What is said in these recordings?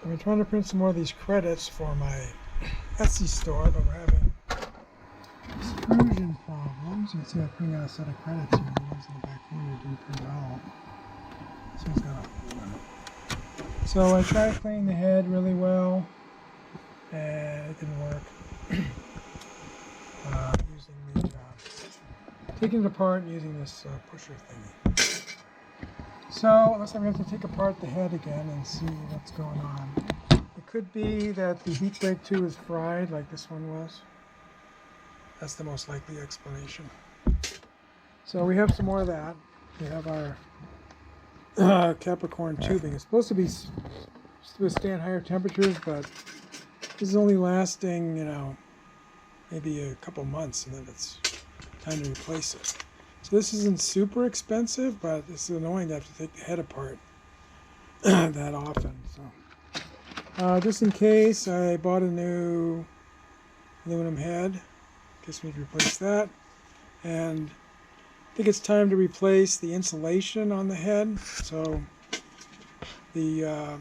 I've been trying to print some more of these credits for my Etsy store, but we're having extrusion problems. You can see I'm printing out a set of credits here. The ones in the back corner didn't print at all. This one's got a hole in it. So I tried cleaning the head really well, and it didn't work. Using the taking it apart and using this pusher thingy. So looks like we have to take apart the head again and see what's going on. It could be that the heat break 2 is fried like this one was. That's the most likely explanation. So we have some more of that. We have our Capricorn tubing. It's supposed to withstand higher temperatures, but this is only lasting, you know, maybe a couple months, and then it's time to replace it. So this isn't super expensive, but it's annoying to have to take the head apart that often. So just in case, I bought a new aluminum head. Guess we need to replace that. And I think it's time to replace the insulation on the head. So the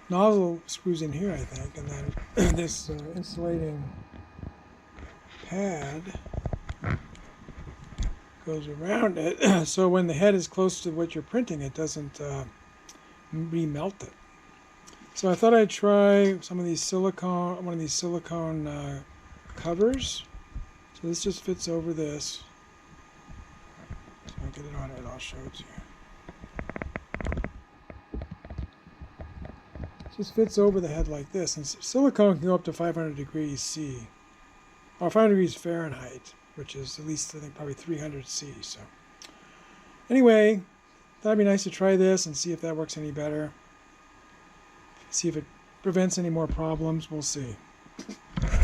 nozzle screws in here, I think, and then this insulating pad goes around it, so when the head is close to what you're printing, it doesn't remelt it. So I thought I'd try some of these silicone, one of these silicone covers. So this just fits over this. So I'll get it on it, I'll show it to you. It just fits over the head like this, and silicone can go up to 500 degrees C, or 500 degrees Fahrenheit, which is at least, I think, probably 300 C. So anyway, that'd be nice to try this and see if that works any better. See if it prevents any more problems. We'll see.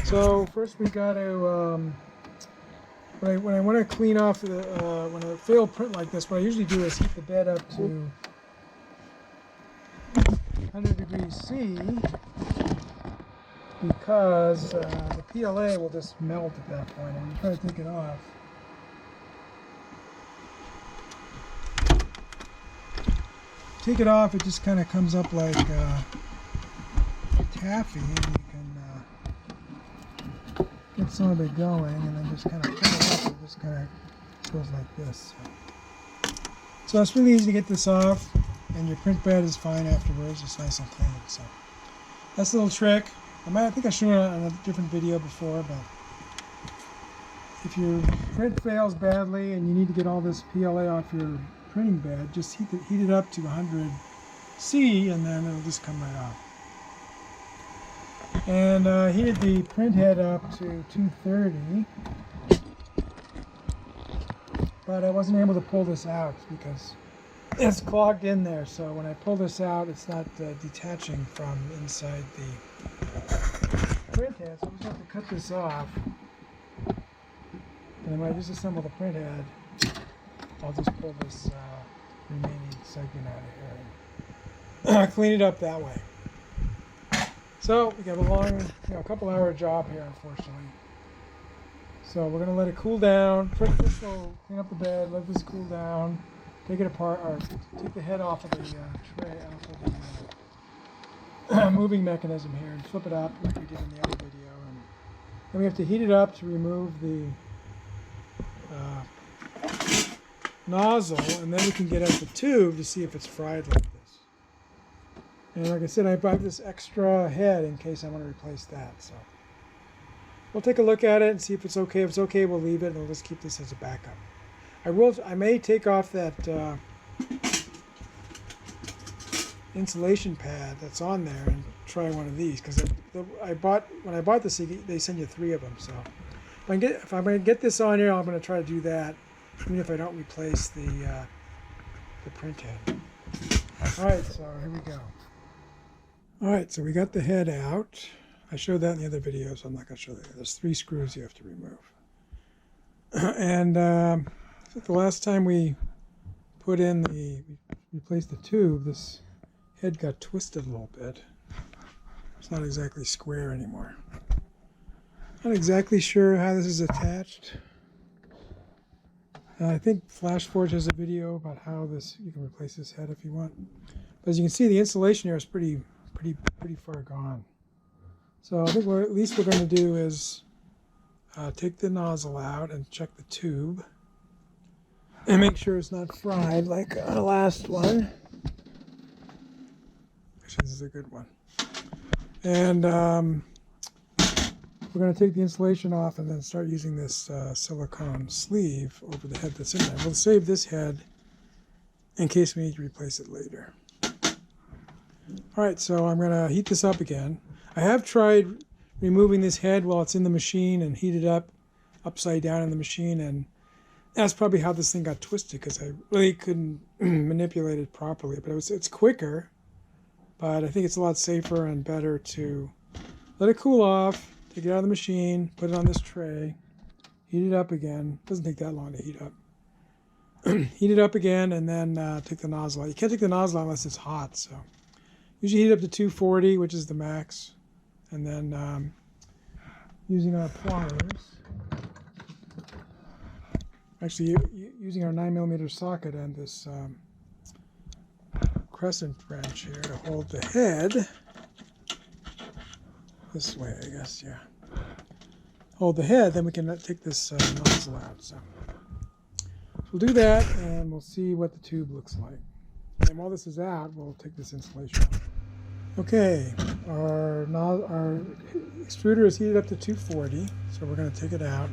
So first we got to, when I want to clean off the, when I fail print like this, what I usually do is heat the bed up to 100 degrees C, because the PLA will just melt at that point. And you try to take it off. Take it off, it just kind of comes up like taffy, and you can get some of it going, and then just kind of pull it up. It just kind of goes like this. So it's really easy to get this off, and your print bed is fine afterwards. It's nice and clean. So that's a little trick. I think I showed it on a different video before, but if your print fails badly and you need to get all this PLA off your printing bed, just heat it up to 100 C, and then it'll just come right off. And heated the print head up to 230, but I wasn't able to pull this out because it's clogged in there. So when I pull this out, it's not detaching from inside the print head. So I'm just going to have to cut this off. And when I disassemble the print head, I'll just pull this remaining segment out of here and clean it up that way. So we got a long, a couple hour job here, unfortunately. So we're going to let it cool down. First, we'll clean up the bed, let this cool down, take it apart, or take the head off of the tray, off of the moving mechanism here, and flip it up like we did in the other video. And then we have to heat it up to remove the nozzle, and then we can get at the tube to see if it's fried like this. And like I said, I bought this extra head in case I want to replace that. So we'll take a look at it and see if it's okay. If it's okay, we'll leave it, and we'll just keep this as a backup. I may take off that insulation pad that's on there and try one of these, because when I bought this, they send you 3 of them. So if I'm going to get this on here, I'm going to try to do that, even if I don't replace the print head. All right, so here we go. All right, so we got the head out. I showed that in the other video, so I'm not going to show that. There's 3 screws you have to remove. And the last time we replaced the tube, this head got twisted a little bit. It's not exactly square anymore. Not exactly sure how this is attached. I think Flashforge has a video about how you can replace this head if you want. But as you can see, the insulation here is pretty far gone. So I think what at least we're going to do is take the nozzle out and check the tube and make sure it's not fried like our last one. Actually, this is a good one. And we're going to take the insulation off and then start using this silicone sleeve over the head that's in there. We'll save this head in case we need to replace it later. All right, so I'm going to heat this up again. I have tried removing this head while it's in the machine and heat it up upside down in the machine, and that's probably how this thing got twisted because I really couldn't manipulate it properly. But it's quicker, but I think it's a lot safer and better to let it cool off, take it out of the machine, put it on this tray, heat it up again. It doesn't take that long to heat up. Heat it up again, and then take the nozzle out. You can't take the nozzle out unless it's hot, so usually heat up to 240, which is the max. And then using our pliers, actually using our 9mm socket and this crescent wrench here to hold the head this way, I guess, yeah. Hold the head, then we can take this nozzle out. So we'll do that, and we'll see what the tube looks like. And while this is out, we'll take this insulation off. Okay, our extruder is heated up to 240, so we're going to take it out.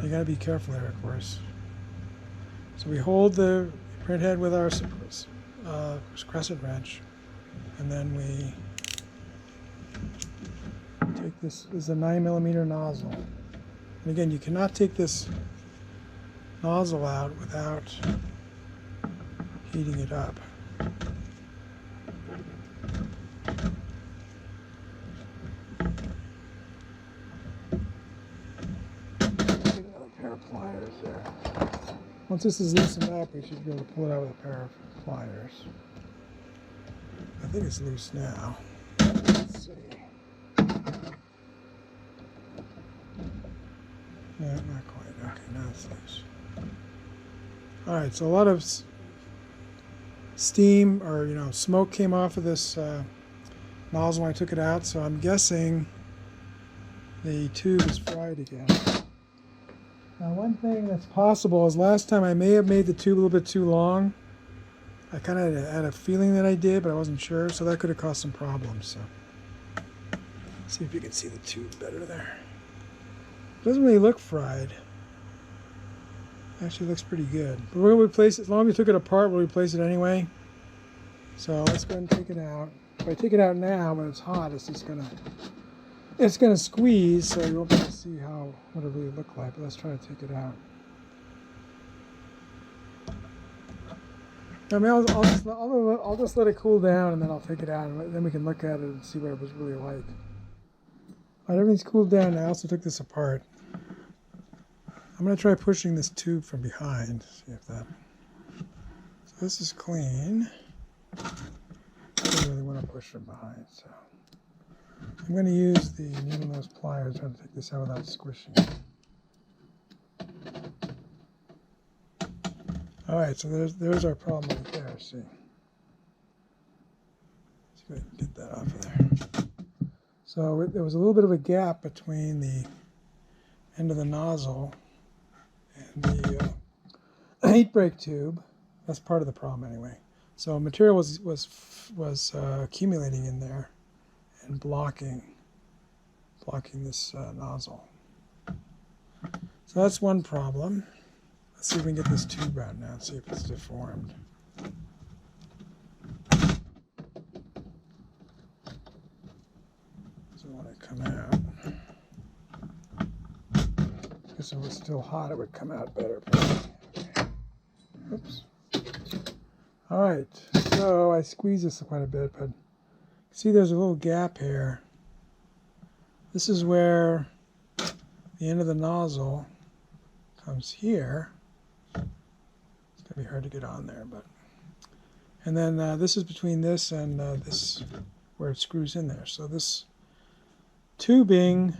You got to be careful there, of course. So we hold the printhead with our crescent wrench, and then we take this is a 9mm nozzle. And again, you cannot take this nozzle out without heating it up. Pliers there. Once this is loosened up, we should be able to pull it out with a pair of pliers. I think it's loose now. Let's see. Yeah, not quite. Okay, now it's loose. All right, so a lot of steam or smoke came off of this nozzle when I took it out, so I'm guessing the tube is fried again. Now, one thing that's possible is last time I may have made the tube a little bit too long. I kind of had a feeling that I did, but I wasn't sure, so that could have caused some problems. So, see if you can see the tube better there. It doesn't really look fried. Actually, looks pretty good. But we're going to replace it. As long as we took it apart, we'll replace it anyway. So let's go ahead and take it out. If I take it out now, when it's hot, it's just going to squeeze, so you won't be able to see what it really looked like. But let's try to take it out. I mean, I'll just let it cool down, and then I'll take it out, and then we can look at it and see what it was really like. All right, everything's cooled down now, so I took this apart. I'm going to try pushing this tube from behind, see if that... So this is clean. I don't really want to push from behind, so... I'm going to use the needle nose pliers, trying to take this out without squishing it. All right, so there's our problem right there, see. See if I can get that off of there. So there was a little bit of a gap between the end of the nozzle and the heat break tube. That's part of the problem anyway. So material was accumulating in there and blocking this nozzle. So that's one problem. Let's see if we can get this tube out now and see if it's deformed. So when it come out, because if it was still hot, it would come out better. Okay. Oops. All right, so I squeeze this quite a bit, but see there's a little gap here. This is where the end of the nozzle comes here. It's going to be hard to get on there, but... And then this is between this and this, where it screws in there. So this tubing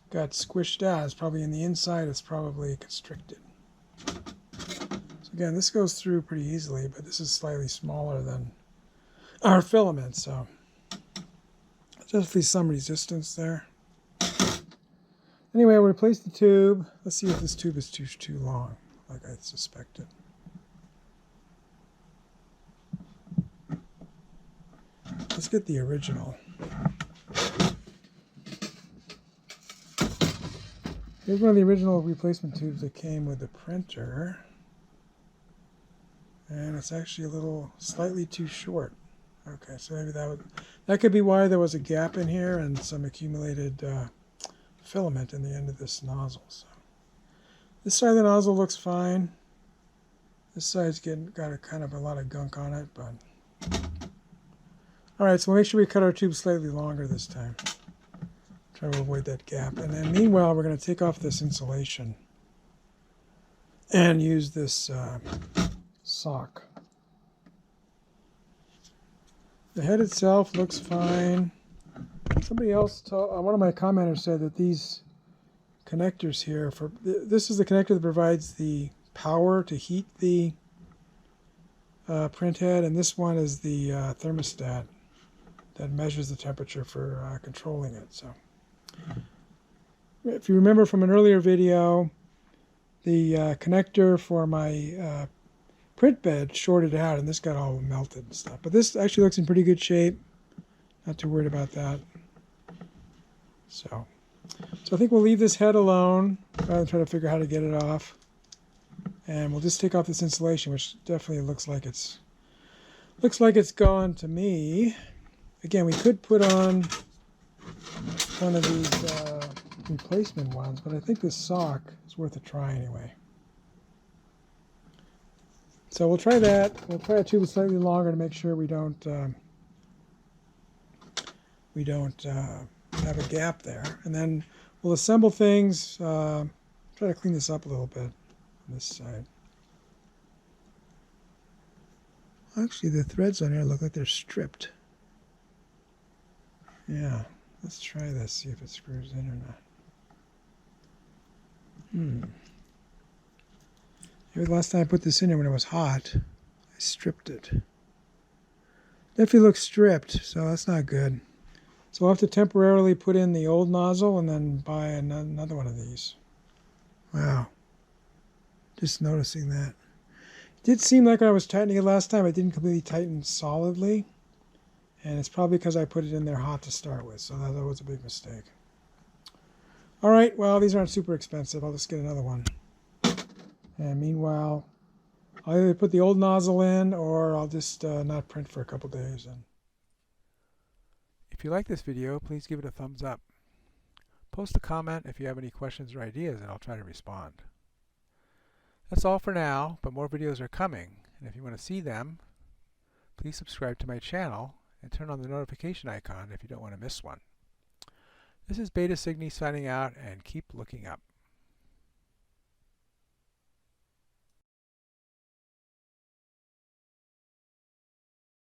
got squished out. It's probably in the inside. It's probably constricted. So again, this goes through pretty easily, but this is slightly smaller than our filament, so definitely some resistance there. Anyway, we'll replace the tube. Let's see if this tube is too long, like I suspected. Let's get the original. Here's one of the original replacement tubes that came with the printer. And it's actually a little slightly too short. Okay, so maybe that could be why there was a gap in here and some accumulated filament in the end of this nozzle. So this side of the nozzle looks fine. This side's got a kind of a lot of gunk on it, but all right. So we'll make sure we cut our tube slightly longer this time. Try to avoid that gap. And then meanwhile, we're going to take off this insulation and use this sock. The head itself looks fine. Somebody else, one of my commenters said that these connectors here, this is the connector that provides the power to heat the printhead, and this one is the thermostat that measures the temperature for controlling it. So, if you remember from an earlier video, the connector for my print bed shorted out, and this got all melted and stuff. But this actually looks in pretty good shape. Not too worried about that. So I think we'll leave this head alone rather than try to figure out how to get it off. And we'll just take off this insulation, which definitely looks like it's gone to me. Again, we could put on one of these replacement ones, but I think this sock is worth a try anyway. So we'll try that. We'll try a tube slightly longer to make sure we don't have a gap there. And then we'll assemble things. Try to clean this up a little bit on this side. Actually, the threads on here look like they're stripped. Yeah, let's try this, see if it screws in or not. Maybe the last time I put this in here when it was hot, I stripped it. Definitely looks stripped, so that's not good. So I'll have to temporarily put in the old nozzle and then buy another one of these. Wow. Just noticing that. It did seem like when I was tightening it last time, it didn't completely tighten solidly. And it's probably because I put it in there hot to start with, so that was a big mistake. All right, well, these aren't super expensive. I'll just get another one. And meanwhile, I'll either put the old nozzle in or I'll just not print for a couple days. If you like this video, please give it a thumbs up. Post a comment if you have any questions or ideas, and I'll try to respond. That's all for now, but more videos are coming. And if you want to see them, please subscribe to my channel and turn on the notification icon if you don't want to miss one. This is Beta Cygni signing out, and keep looking up.